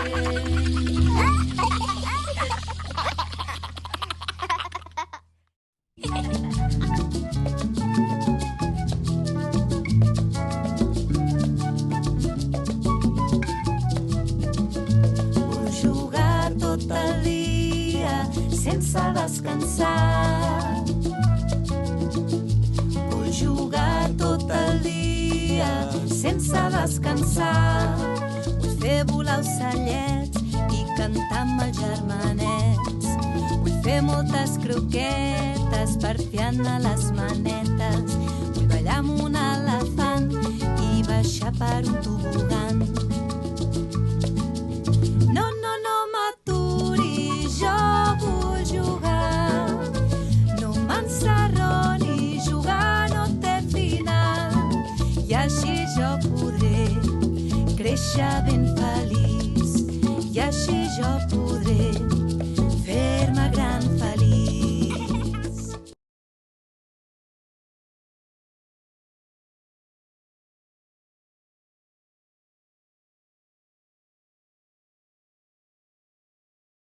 Vull jugar tot el dia sense descansar. Vull jugar tot el dia sense descansar. Vull fer volar ocellets i cantar amb els germanets. Vull fer moltes croquetes per fiar-ne les manetes. Vull ballar amb un elefant i baixar per un tobogan. No, no, no m'aturi, jo vull jugar. No m'encerroni, jugar no té final. I així jo podré créixer ben feliç. I així jo podré